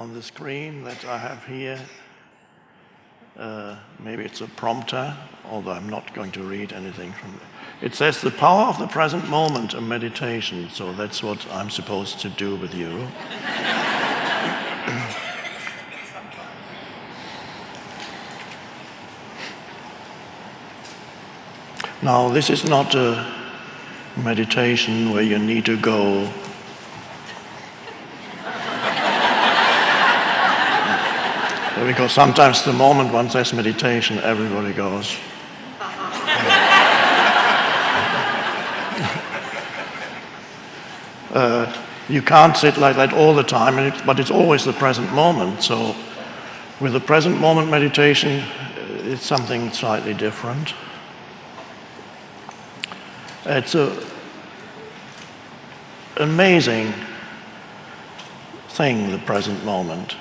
on the screen that I have here, maybe it's a prompter, although I'm not going to read anything from it. It says, "The power of the present moment, a meditation." So that's what I'm supposed to do with you. Now, this is not a meditation where you need to go because sometimes the moment one says meditation, everybody goes. You can't sit like that all the time, but it's always the present moment. So with the present moment meditation, it's something slightly different. It's an amazing thing, the present moment,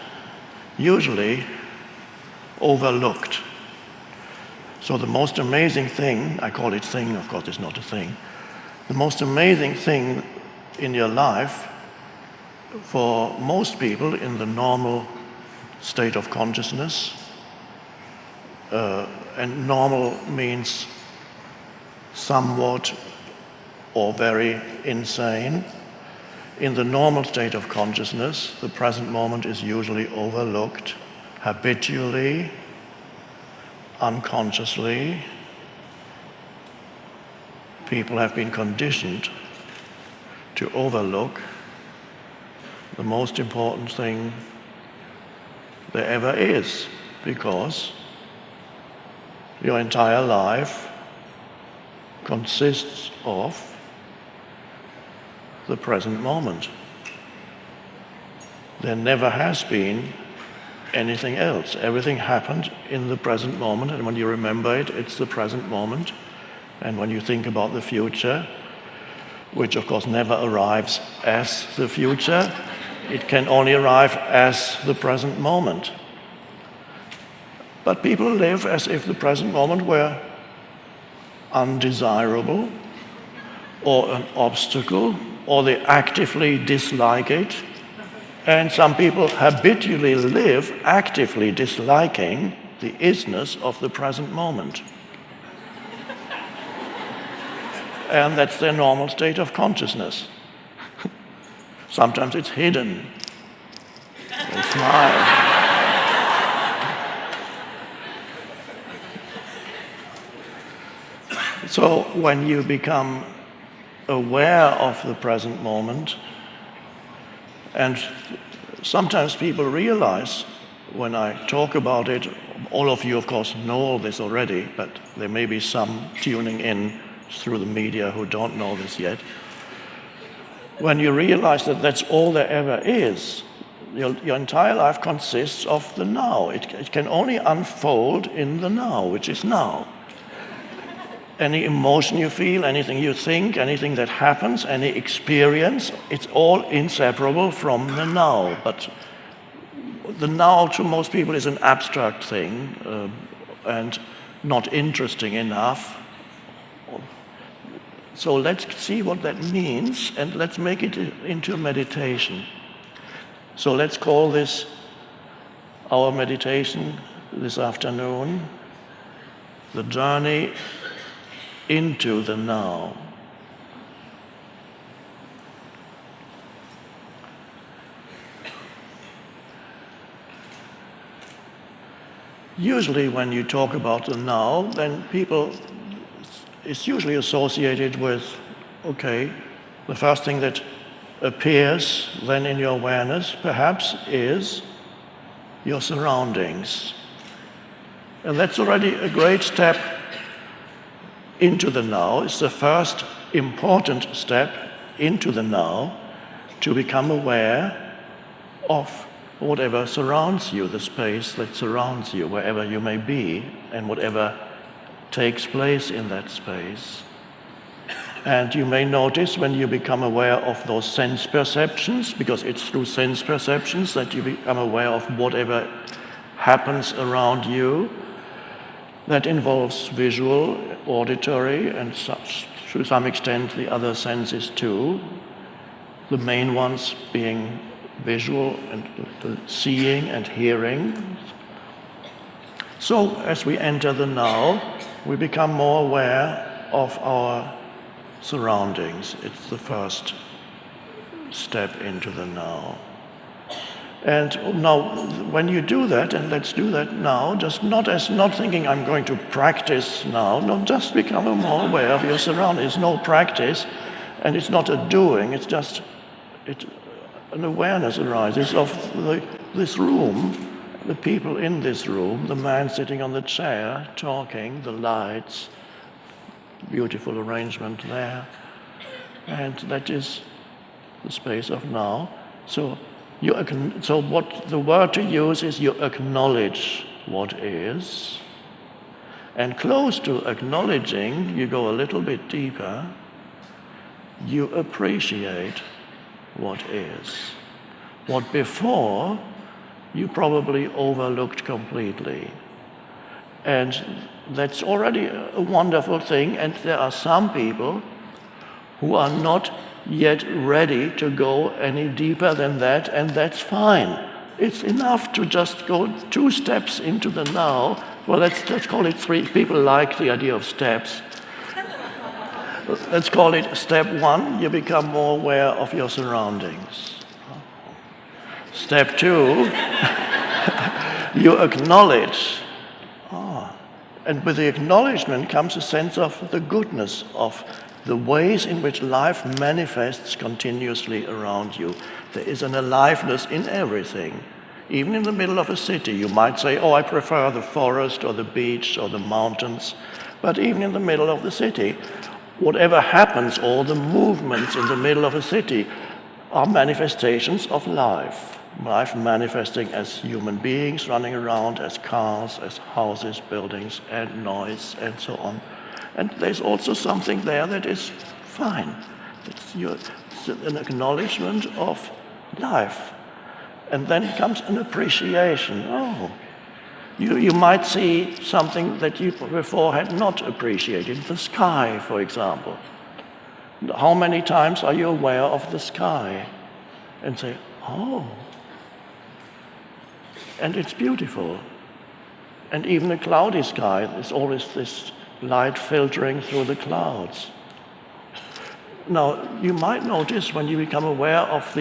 usually overlooked. So the most amazing thing, I call it thing, of course it's not a thing, the most amazing thing in your life for most people in the normal state of consciousness, and normal means somewhat or very insane. In the normal state of consciousness, the present moment is usually overlooked habitually, unconsciously. People have been conditioned to overlook the most important thing there ever is, because your entire life consists of the present moment. There never has been anything else. Everything happened in the present moment, and when you remember it, it's the present moment. And when you think about the future, which of course never arrives as the future, it can only arrive as the present moment. But people live as if the present moment were undesirable or an obstacle, or they actively dislike it. And some people habitually live actively disliking the isness of the present moment. And that's their normal state of consciousness. Sometimes it's hidden. They smile. So when you become aware of the present moment, and sometimes people realize when I talk about it, all of you of course know all this already, but there may be some tuning in through the media who don't know this yet. When you realize that that's all there ever is, your entire life consists of the now. It can only unfold in the now, which is now. Any emotion you feel, anything you think, anything that happens, any experience, it's all inseparable from the now. But the now to most people is an abstract thing and not interesting enough. So let's see what that means, and let's make it into a meditation. So let's call this our meditation this afternoon, the journey into the now. Usually when you talk about the now, then it's usually associated with, okay, the first thing that appears then in your awareness perhaps is your surroundings. And that's already a great step into the now. It's the first important step into the now, to become aware of whatever surrounds you, the space that surrounds you, wherever you may be, and whatever takes place in that space. And you may notice when you become aware of those sense perceptions, because it's through sense perceptions that you become aware of whatever happens around you, that involves visual, auditory, and to some extent the other senses too, the main ones being visual and the seeing and hearing. So as we enter the now, we become more aware of our surroundings. It's the first step into the now. And now, when you do that, and let's do that now, just not thinking I'm going to practice now, no, just become more aware of your surroundings. It's no practice, and it's not a doing, it's just an awareness arises of this room, the people in this room, the man sitting on the chair, talking, the lights, beautiful arrangement there. And that is the space of now. So what the word to use is you acknowledge what is. And close to acknowledging, you go a little bit deeper, you appreciate what is. What before you probably overlooked completely. And that's already a wonderful thing, and there are some people who are not yet ready to go any deeper than that, and that's fine. It's enough to just go 2 steps into the now. Well, let's call it 3. People like the idea of steps. Let's call it step 1, you become more aware of your surroundings. Step 2, you acknowledge. And with the acknowledgement comes a sense of the goodness of the ways in which life manifests continuously around you. There is an aliveness in everything. Even in the middle of a city, you might say, oh, I prefer the forest or the beach or the mountains. But even in the middle of the city, whatever happens, all the movements in the middle of a city are manifestations of life. Life manifesting as human beings running around, as cars, as houses, buildings, and noise, and so on. And there's also something there that is fine. It's an acknowledgement of life. And then comes an appreciation. Oh, you might see something that you before had not appreciated. The sky, for example. How many times are you aware of the sky? And say, oh. And it's beautiful. And even a cloudy sky, there's always this light filtering through the clouds. Now, you might notice when you become aware of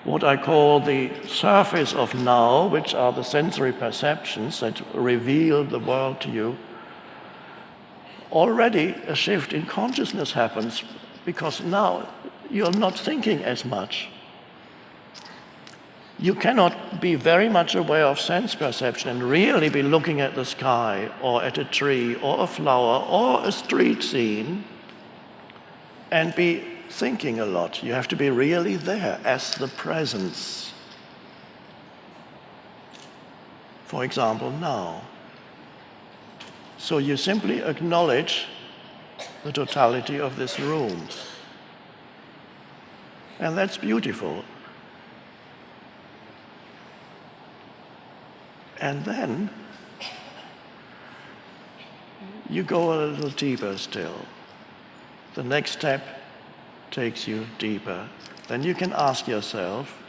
what I call the surface of now, which are the sensory perceptions that reveal the world to you, already a shift in consciousness happens, because now you're not thinking as much. You cannot be very much aware of sense perception and really be looking at the sky or at a tree or a flower or a street scene and be thinking a lot. You have to be really there as the presence. For example, now. So you simply acknowledge the totality of this room. And that's beautiful. And then you go a little deeper still. The next step takes you deeper. Then you can ask yourself,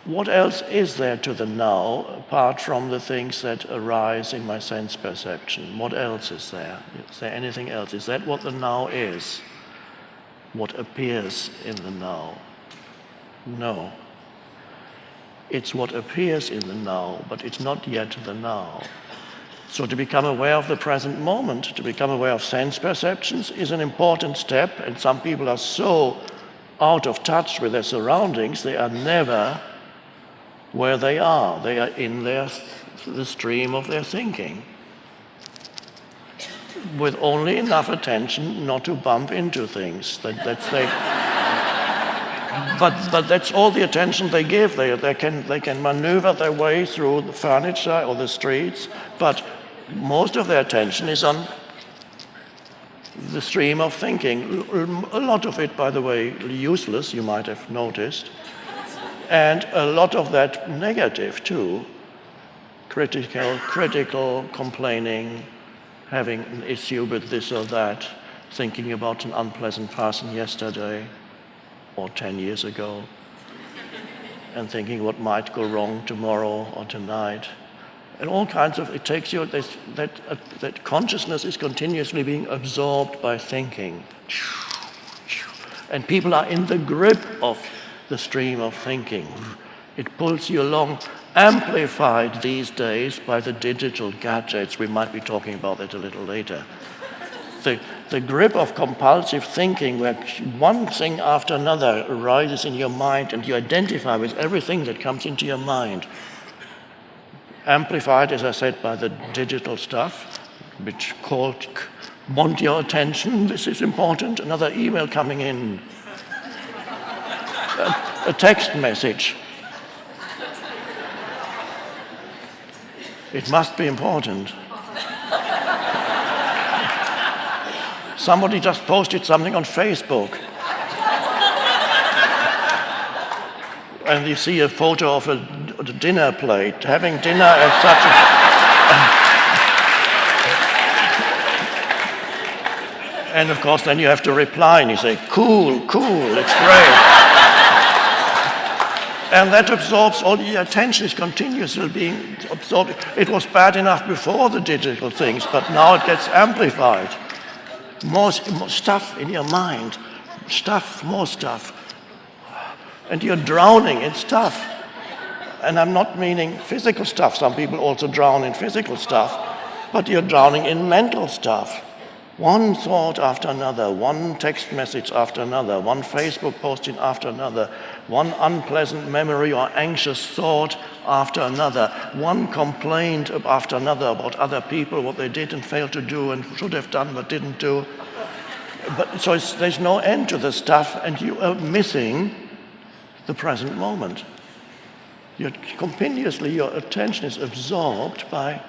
what else is there to the now apart from the things that arise in my sense perception? What else is there? Is there anything else? Is that what the now is? What appears in the now? No. It's what appears in the now, but it's not yet the now. So to become aware of the present moment, to become aware of sense perceptions is an important step, and some people are so out of touch with their surroundings, they are never where they are. They are in the stream of their thinking, with only enough attention not to bump into things. But that's all the attention they give. They can maneuver their way through the furniture or the streets, but most of their attention is on the stream of thinking. A lot of it, by the way, useless, you might have noticed, and a lot of that negative too. Critical, complaining, having an issue with this or that, thinking about an unpleasant person yesterday. or 10 years ago, and thinking what might go wrong tomorrow or tonight. And all kinds of, it takes you, that consciousness is continuously being absorbed by thinking. And people are in the grip of the stream of thinking. It pulls you along, amplified these days by the digital gadgets. We might be talking about that a little later. The grip of compulsive thinking, where one thing after another arises in your mind and you identify with everything that comes into your mind. Amplified, as I said, by the digital stuff, which called, want your attention, this is important, another email coming in, a text message. It must be important. Somebody just posted something on Facebook. And you see a photo of a dinner plate, having dinner as such a... And of course, then you have to reply, and you say, cool, it's great. And that absorbs all your attention, is continuously being absorbed. It was bad enough before the digital things, but now it gets amplified. More stuff in your mind, more stuff. And you're drowning in stuff. And I'm not meaning physical stuff. Some people also drown in physical stuff. But you're drowning in mental stuff. One thought after another, one text message after another, one Facebook posting after another, one unpleasant memory or anxious thought after another, one complaint after another about other people, what they did and failed to do and should have done but didn't do. But so there's no end to the stuff, and you are missing the present moment. Your attention is absorbed by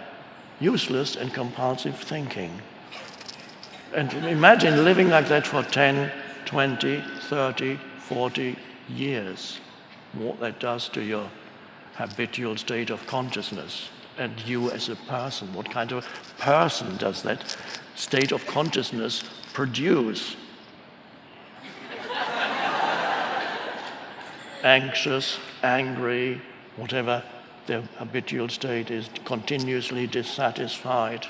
useless and compulsive thinking. And imagine living like that for 10, 20, 30, 40 years. What that does to your habitual state of consciousness and you as a person. What kind of person does that state of consciousness produce? Anxious, angry, whatever their habitual state is, continuously dissatisfied,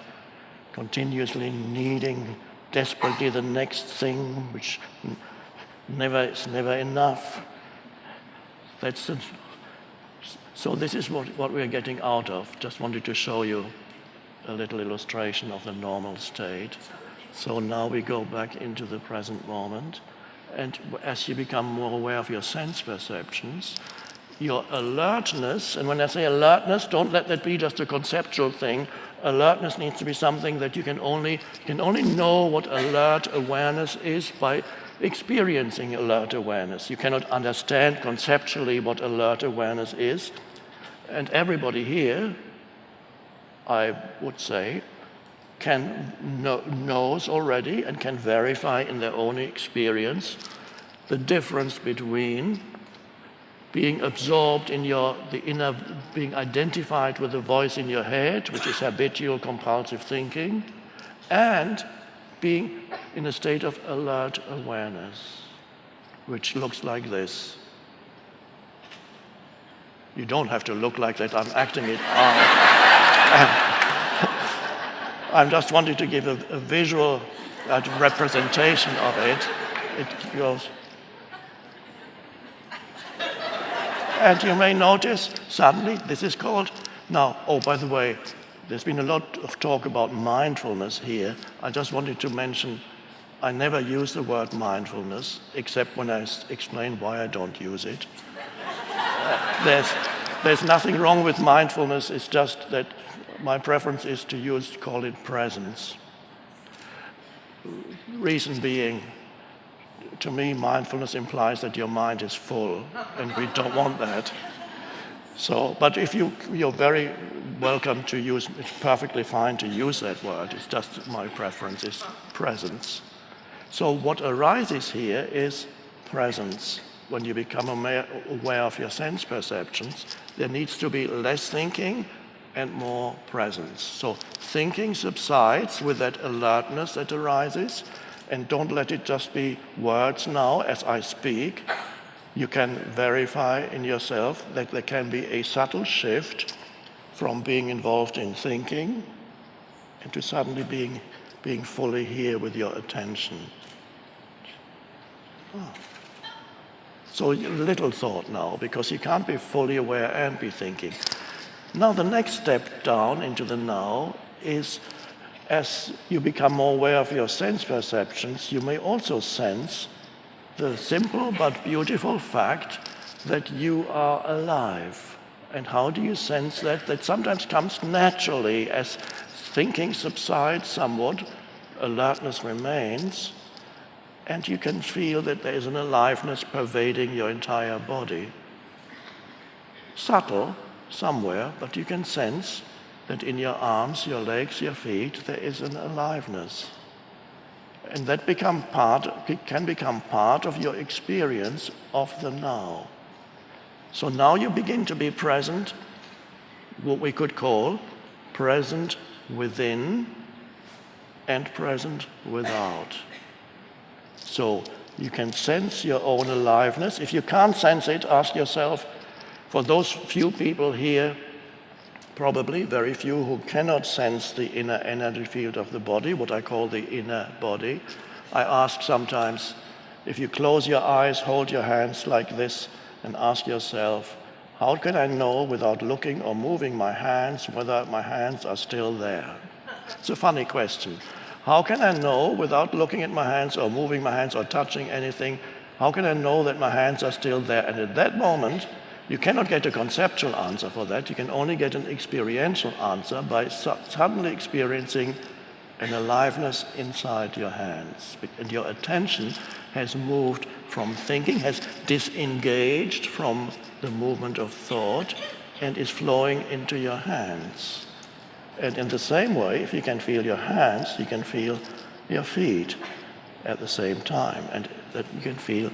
continuously needing desperately the next thing, which is never enough. So this is what we're getting out of. Just wanted to show you a little illustration of the normal state. So now we go back into the present moment. And as you become more aware of your sense perceptions, your alertness, and when I say alertness, don't let that be just a conceptual thing. Alertness needs to be something that you can only know what alert awareness is by experiencing alert awareness. You cannot understand conceptually what alert awareness is. And everybody here, I would say, knows already and can verify in their own experience the difference between being absorbed in being identified with the voice in your head, which is habitual compulsive thinking, and being in a state of alert awareness, which looks like this. You don't have to look like that, I'm acting it out. I'm just wanting to give a visual representation of it. It goes. And you may notice suddenly this is called, now, oh, by the way, there's been a lot of talk about mindfulness here. I just wanted to mention, I never use the word mindfulness, except when I explain why I don't use it. There's nothing wrong with mindfulness, it's just that my preference is to call it presence. Reason being, to me, mindfulness implies that your mind is full, and we don't want that. So, but if you're very welcome to use, it's perfectly fine to use that word. It's just my preference is presence. So what arises here is presence. When you become aware of your sense perceptions, there needs to be less thinking and more presence. So thinking subsides with that alertness that arises, and don't let it just be words now as I speak. You can verify in yourself that there can be a subtle shift from being involved in thinking into suddenly being fully here with your attention. So little thought now, because you can't be fully aware and be thinking. Now the next step down into the now is, as you become more aware of your sense perceptions, you may also sense the simple but beautiful fact that you are alive. And how do you sense that? That sometimes comes naturally as thinking subsides somewhat, alertness remains, and you can feel that there is an aliveness pervading your entire body. Subtle, somewhere, but you can sense that in your arms, your legs, your feet, there is an aliveness. And that can become part of your experience of the now. So now you begin to be present, what we could call present within and present without. So you can sense your own aliveness. If you can't sense it, ask yourself, for those few people here, probably very few, who cannot sense the inner energy field of the body, what I call the inner body, I ask sometimes, if you close your eyes, hold your hands like this, and ask yourself, how can I know without looking or moving my hands whether my hands are still there? It's a funny question. How can I know without looking at my hands or moving my hands or touching anything, how can I know that my hands are still there? And at that moment, you cannot get a conceptual answer for that. You can only get an experiential answer by suddenly experiencing an aliveness inside your hands. And your attention has moved from thinking, has disengaged from the movement of thought, and is flowing into your hands. And in the same way, if you can feel your hands, you can feel your feet at the same time. And that you can feel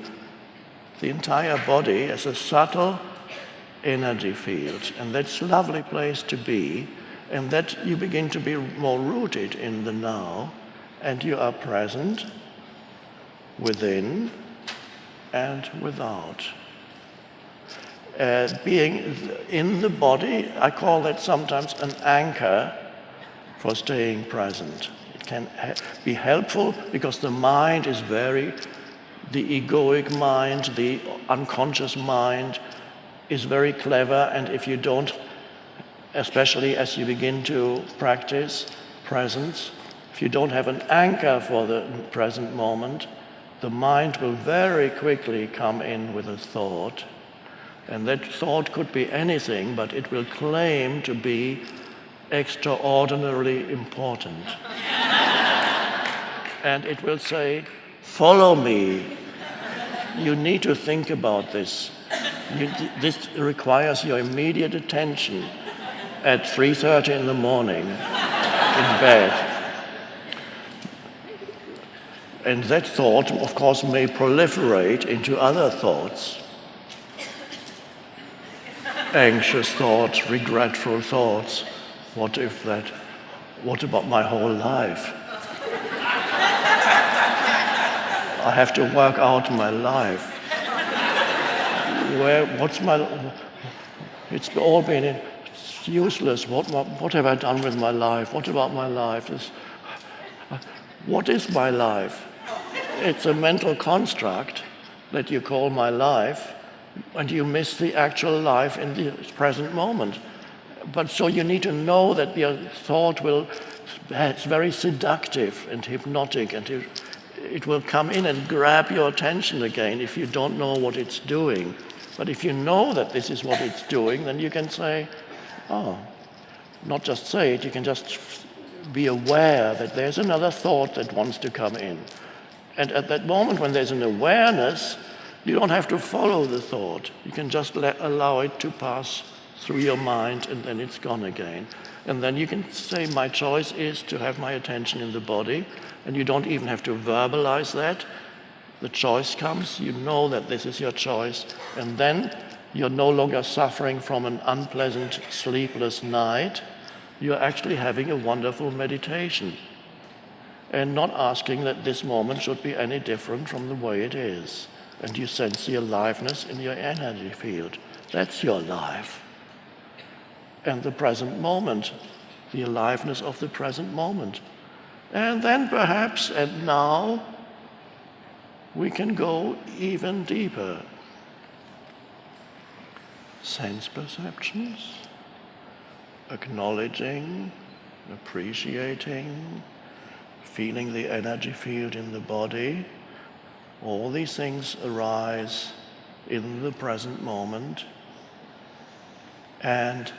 the entire body as a subtle energy field. And that's a lovely place to be. And that you begin to be more rooted in the now. And you are present within and without. Being in the body, I call that sometimes an anchor for staying present. It can be helpful because the mind is the egoic mind, the unconscious mind is very clever, and if you don't, especially as you begin to practice presence, if you don't have an anchor for the present moment, the mind will very quickly come in with a thought. And that thought could be anything, but it will claim to be extraordinarily important. And it will say, follow me. You need to think about this. This requires your immediate attention at 3:30 in the morning in bed. And that thought, of course, may proliferate into other thoughts. Anxious thoughts, regretful thoughts. What about my whole life? I have to work out my life. It's all been it's useless. What have I done with my life? What about my life? What is my life? It's a mental construct that you call my life, and you miss the actual life in the present moment. But so you need to know that your thought it's very seductive and hypnotic, and it will come in and grab your attention again if you don't know what it's doing. But if you know that this is what it's doing, then you can say, not just say it, you can just be aware that there's another thought that wants to come in. And at that moment when there's an awareness, you don't have to follow the thought. You can just allow it to pass through your mind, and then it's gone again. And then you can say, my choice is to have my attention in the body, and you don't even have to verbalize that. The choice comes, you know that this is your choice, and then you're no longer suffering from an unpleasant, sleepless night. You're actually having a wonderful meditation, and not asking that this moment should be any different from the way it is. and you sense the aliveness in your energy field. That's your life. And the present moment, the aliveness of the present moment. And then perhaps, and now, we can go even deeper. Sense perceptions, acknowledging, appreciating, feeling the energy field in the body. All these things arise in the present moment. And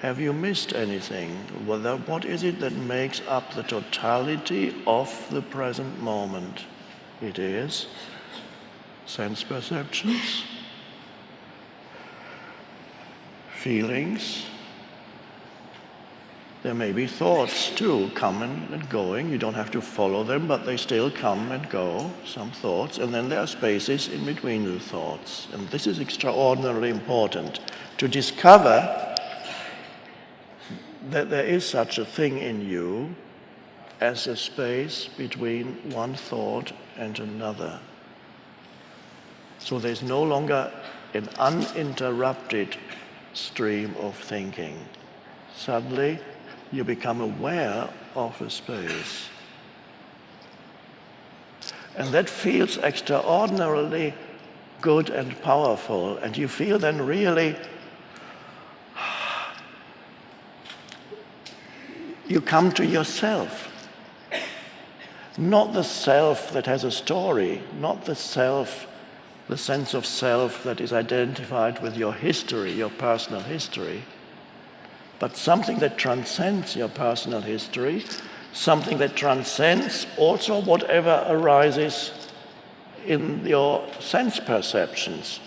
have you missed anything? What is it that makes up the totality of the present moment? It is sense perceptions, feelings. There may be thoughts too, coming and going. You don't have to follow them, but they still come and go, some thoughts. And then there are spaces in between the thoughts. And this is extraordinarily important, to discover that there is such a thing in you as a space between one thought and another. So there's no longer an uninterrupted stream of thinking. Suddenly, you become aware of a space. And that feels extraordinarily good and powerful, and you feel then really you come to yourself. Not the self that has a story, not the self, the sense of self that is identified with your history, your personal history, but something that transcends your personal history, something that transcends also whatever arises in your sense perceptions.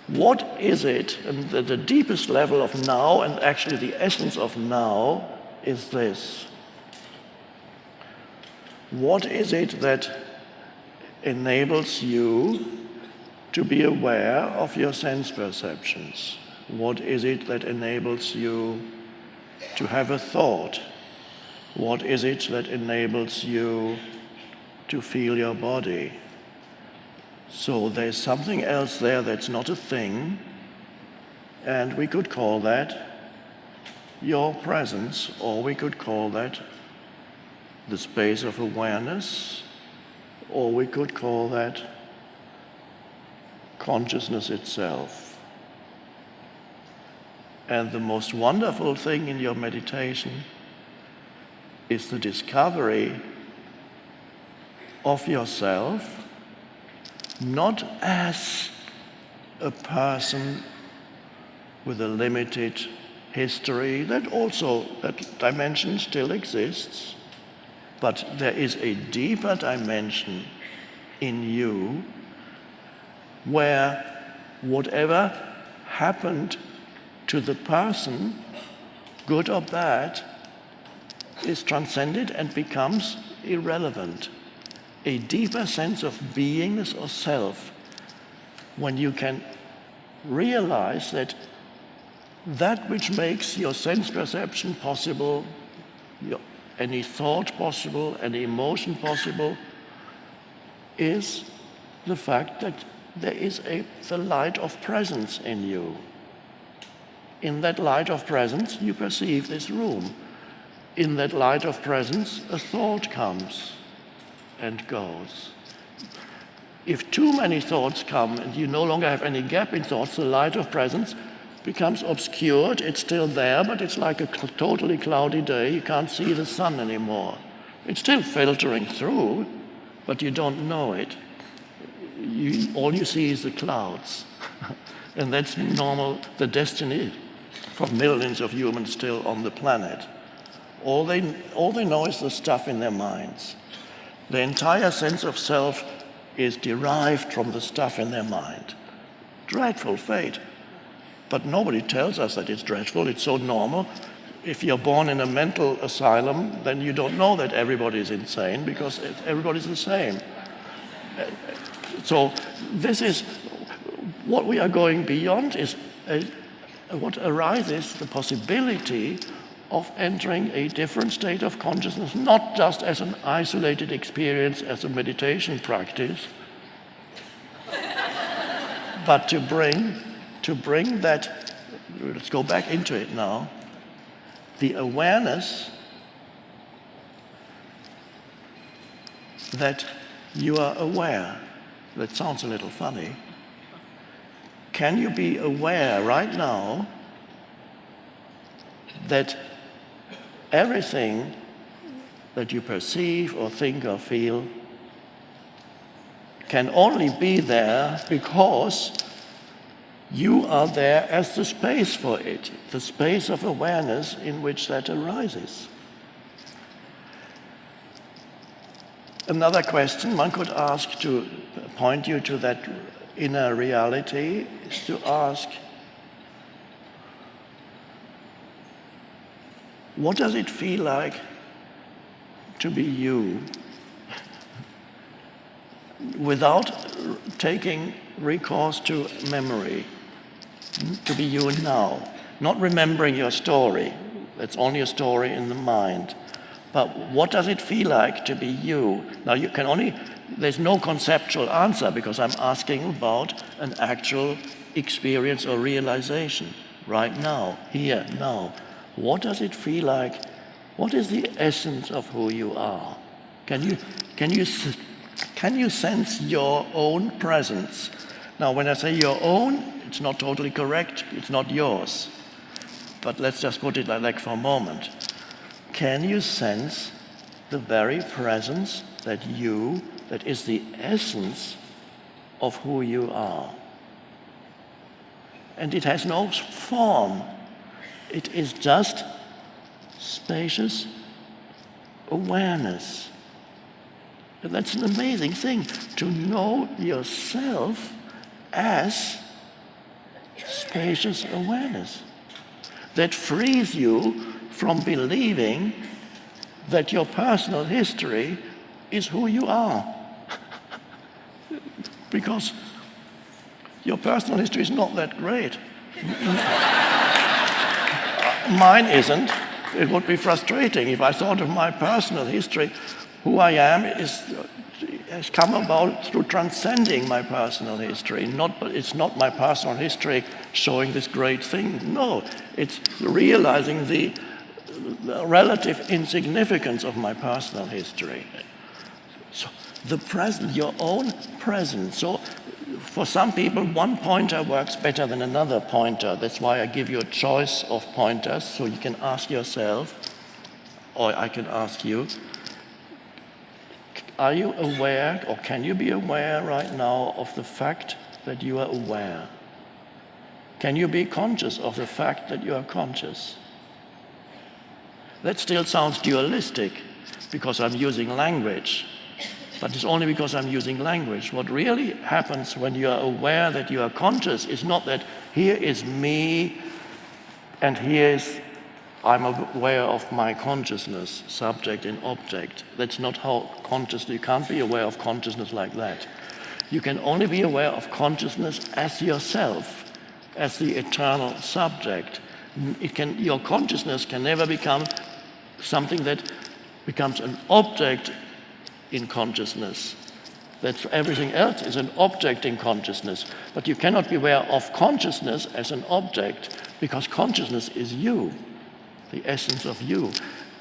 What is it, and the deepest level of now, and actually the essence of now, is this. What is it that enables you to be aware of your sense perceptions? What is it that enables you to have a thought? What is it that enables you to feel your body? So there's something else there that's not a thing, and we could call that your presence, or we could call that the space of awareness, or we could call that consciousness itself. And the most wonderful thing in your meditation is the discovery of yourself, not as a person with a limited history, that dimension still exists, but there is a deeper dimension in you where whatever happened to the person, good or bad, is transcended and becomes irrelevant. A deeper sense of beingness or self, when you can realize that that which makes your sense perception possible, any thought possible, any emotion possible, is the fact that there is the light of presence in you. In that light of presence, you perceive this room. In that light of presence, a thought comes and goes. If too many thoughts come and you no longer have any gap in thoughts, the light of presence becomes obscured. It's still there, but it's like a totally cloudy day. You can't see the sun anymore. It's still filtering through, but you don't know it. All you see is the clouds. And that's normal, the destiny for millions of humans still on the planet. All they know is the stuff in their minds. The entire sense of self is derived from the stuff in their mind. Dreadful fate. But nobody tells us that it's dreadful. It's so normal. If you're born in a mental asylum, then you don't know that everybody is insane, because everybody's the same. So this is what we are going beyond, is what arises, the possibility of entering a different state of consciousness, not just as an isolated experience, as a meditation practice, but to bring that, let's go back into it now, the awareness that you are aware. That sounds a little funny. Can you be aware right now that everything that you perceive or think or feel can only be there because you are there as the space for it, the space of awareness in which that arises? Another question one could ask to point you to that inner reality is to ask, what does it feel like to be you without taking recourse to memory, to be you now, not remembering your story. That's only a story in the mind. But what does it feel like to be you? Now you can only, there's no conceptual answer because I'm asking about an actual experience or realization right now, here, now. What does it feel like? What is the essence of who you are? Can you sense your own presence? Now, when I say your own, it's not totally correct. It's not yours. But let's just put it like that for a moment. Can you sense the very presence that is the essence of who you are? And it has no form. It is just spacious awareness. And that's an amazing thing, to know yourself as spacious awareness. That frees you from believing that your personal history is who you are. Because your personal history is not that great. Mine isn't. It would be frustrating if I thought of my personal history. Who I am has come about through transcending my personal history. It's not my personal history showing this great thing. No, it's realizing the relative insignificance of my personal history. So the present, your own presence. So for some people, one pointer works better than another pointer. That's why I give you a choice of pointers, so you can ask yourself, or I can ask you, are you aware, or can you be aware right now of the fact that you are aware? Can you be conscious of the fact that you are conscious? That still sounds dualistic because I'm using language, but it's only because I'm using language. What really happens when you are aware that you are conscious is not that here is me and here is I'm aware of my consciousness, subject and object. That's not how consciousness, you can't be aware of consciousness like that. You can only be aware of consciousness as yourself, as the eternal subject. Your consciousness can never become something that becomes an object in consciousness. That everything else is an object in consciousness. But you cannot be aware of consciousness as an object because consciousness is you. The essence of you.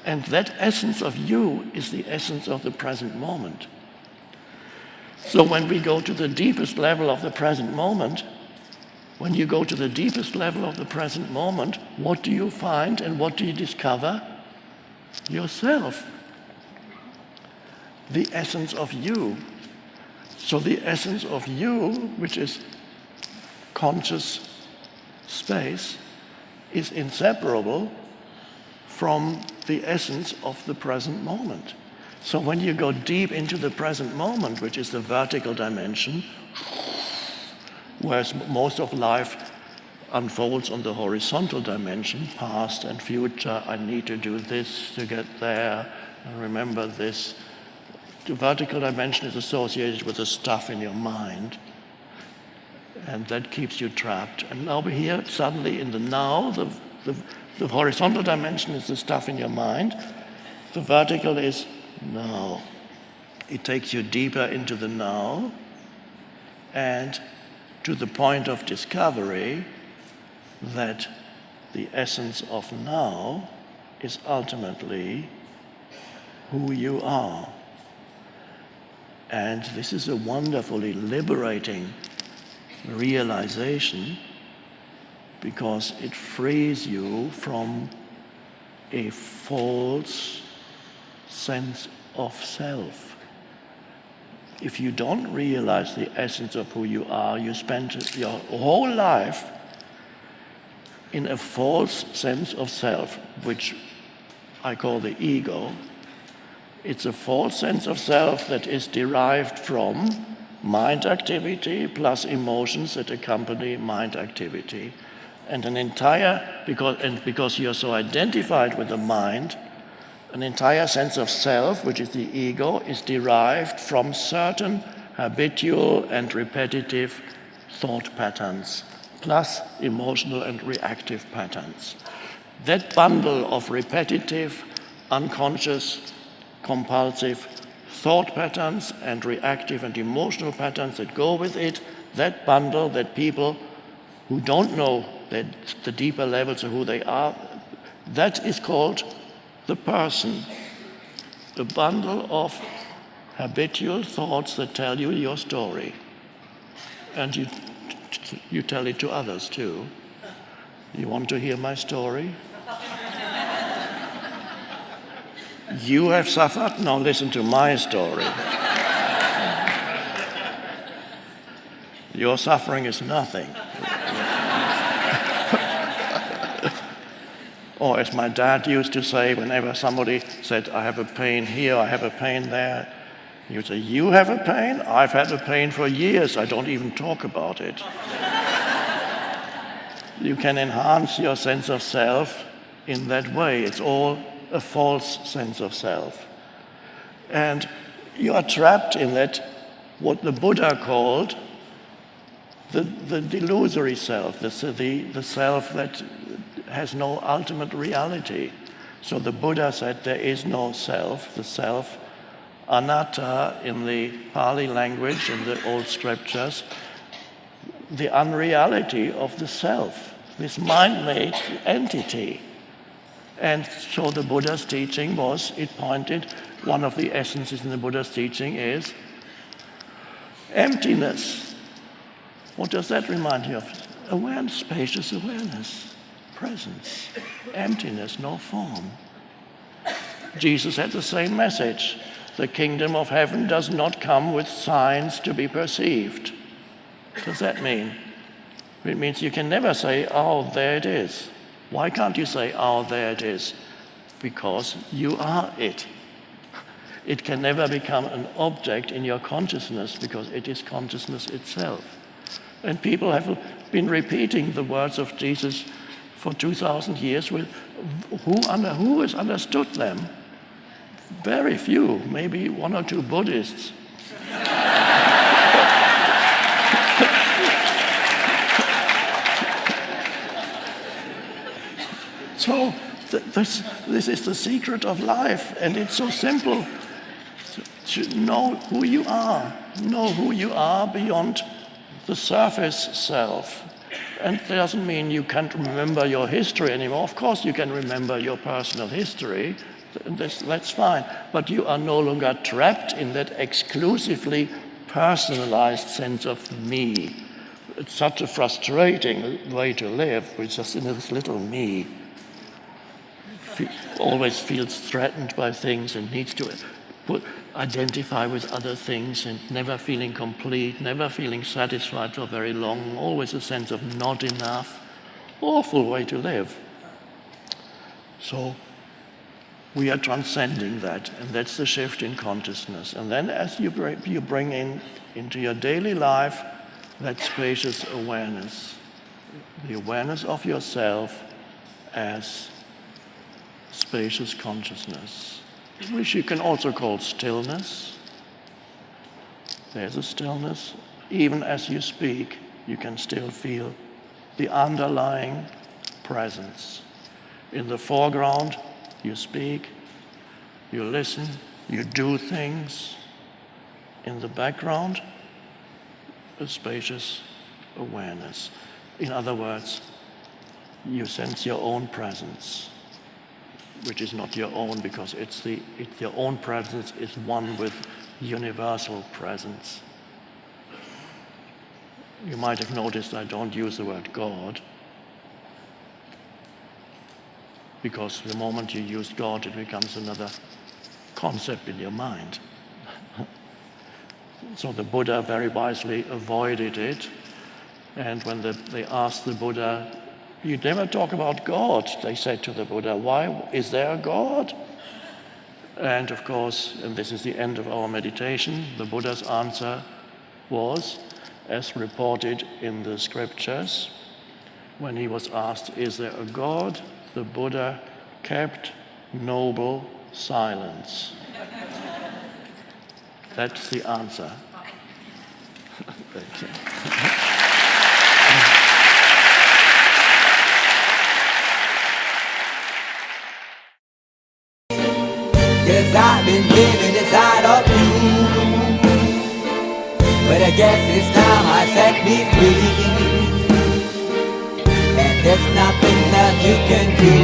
And that essence of you is the essence of the present moment. So when we go to the deepest level of the present moment, when you go to the deepest level of the present moment, what do you find and what do you discover? Yourself. The essence of you. So the essence of you, which is conscious space, is inseparable from the essence of the present moment. So when you go deep into the present moment, which is the vertical dimension, whereas most of life unfolds on the horizontal dimension, past and future, I need to do this to get there, and remember this. The vertical dimension is associated with the stuff in your mind, and that keeps you trapped. And now we're here suddenly in the now, the horizontal dimension is the stuff in your mind. The vertical is now. It takes you deeper into the now, and to the point of discovery that the essence of now is ultimately who you are. And this is a wonderfully liberating realization, because it frees you from a false sense of self. If you don't realize the essence of who you are, you spend your whole life in a false sense of self, which I call the ego. It's a false sense of self that is derived from mind activity plus emotions that accompany mind activity. And because you're so identified with the mind, an entire sense of self, which is the ego, is derived from certain habitual and repetitive thought patterns, plus emotional and reactive patterns. That bundle of repetitive, unconscious, compulsive thought patterns and reactive and emotional patterns that go with it, that bundle that people who don't know that the deeper levels of who they are, that is called the person. The bundle of habitual thoughts that tell you your story. And you tell it to others too. You want to hear my story? You have suffered? Now listen to my story. Your suffering is nothing. Or as my dad used to say, whenever somebody said, I have a pain here, I have a pain there, he would say, you have a pain? I've had a pain for years, I don't even talk about it. You can enhance your sense of self in that way. It's all a false sense of self. And you are trapped in that, what the Buddha called the delusory self, the self that has no ultimate reality. So the Buddha said there is no self, the self, anatta in the Pali language, in the old scriptures, the unreality of the self, this mind-made entity. And so the Buddha's teaching was, it pointed, one of the essences in the Buddha's teaching is emptiness. What does that remind you of? Awareness, spacious awareness, presence, emptiness, no form. Jesus had the same message. The kingdom of heaven does not come with signs to be perceived. What does that mean? It means you can never say, oh, there it is. Why can't you say, oh, there it is? Because you are it. It can never become an object in your consciousness because it is consciousness itself. And people have been repeating the words of Jesus for 2,000 years. With who has understood them? Very few, maybe one or two Buddhists. So this is the secret of life, and it's so simple. To know who you are. Know who you are beyond the surface self. And that doesn't mean you can't remember your history anymore. Of course you can remember your personal history. That's fine. But you are no longer trapped in that exclusively personalized sense of me. It's such a frustrating way to live, with just in this little me. Always feels threatened by things and needs to identify with other things and never feeling complete, never feeling satisfied for very long, always a sense of not enough. Awful way to live. So we are transcending that, and that's the shift in consciousness. And then as you bring into your daily life that spacious awareness, the awareness of yourself as spacious consciousness, which you can also call stillness. There's a stillness. Even as you speak, you can still feel the underlying presence. In the foreground, you speak, you listen, you do things. In the background, a spacious awareness. In other words, you sense your own presence, which is not your own because your own presence is one with universal presence. You might have noticed I don't use the word God, because the moment you use God, it becomes another concept in your mind. So the Buddha very wisely avoided it. And when they asked the Buddha, "You never talk about God," they said to the Buddha, "Why is there a God?" And of course, and this is the end of our meditation, the Buddha's answer was, as reported in the scriptures, when he was asked, "Is there a God?" the Buddha kept noble silence. That's the answer. Thank you. Yes, I've been living inside of you, but I guess it's time I set me free, and there's nothing that you can do.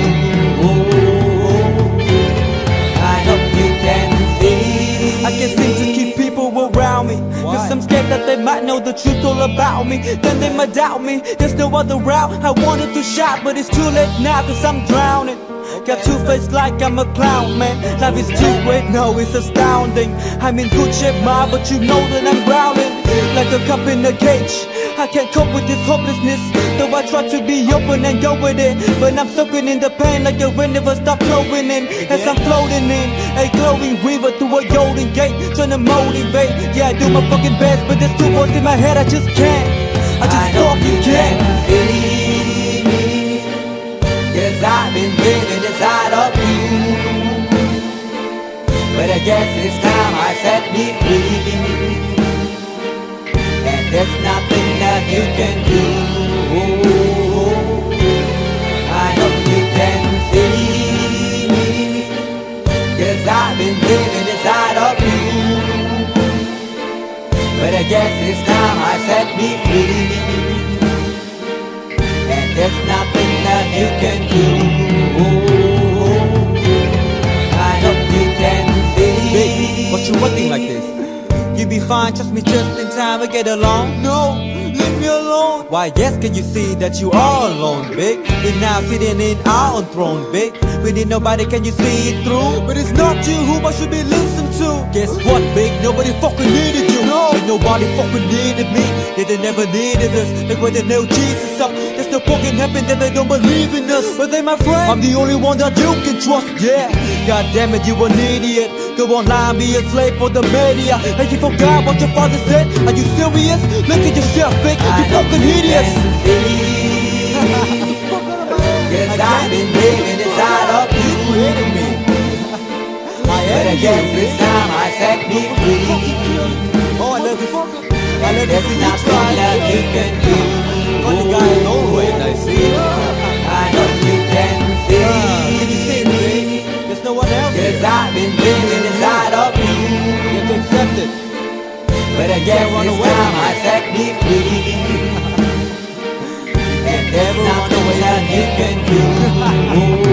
I know you can see. I can't seem to keep people around me, cause I'm scared that they might know the truth all about me. Then they might doubt me, there's no other route. I wanted to shout, but it's too late now, cause I'm drowning. Got two face like I'm a clown, man. Life is too great, no, it's astounding. I'm in good shape, ma, but you know that I'm drowning like a cup in a cage. I can't cope with this hopelessness, though I try to be open and go with it. But I'm soaking in the pain like the wind never stop flowing in. As I'm floating in a glowing river through a golden gate, trying to motivate. Yeah, I do my fucking best, but there's two voices in my head, I just can't. I just fucking can't. Yes, I've been living inside of you, but I guess it's time I set me free, and there's nothing that you can do. I know you can see me. Yes, I've been living inside of you, but I guess it's time I set me free, and there's nothing that you can do. I hope you can see. Baby, what you acting like this? You be fine, trust me, just in time we get along. No, leave me alone. Why yes, can you see that you are alone, big? We're now sitting in our own throne, big. We need nobody, can you see it through? But it's not you who I should be listening to. Guess what, big? Nobody fucking needed you. No, and nobody fucking needed me. Yeah, they never needed us. Like when they nailed Jesus up, there's no fucking heaven that they don't believe in us. But they my friend, I'm the only one that you can trust. Yeah, god damn it, you an idiot. Go online, be a slave for the media. And you forgot what your father said? Are you serious? Look at yourself, big. You fucking idiots. Yes, I've been living inside of you, but I guess this time I set me free. Oh, I love this. I love There's this. nothing that you can do. Funny guy is always, I see. I know you can see. Can you see it, baby? There's no one else. Yes, I've been living inside of you, You have to accept it. but I guess this time I set me free, and there's nothing that you can do.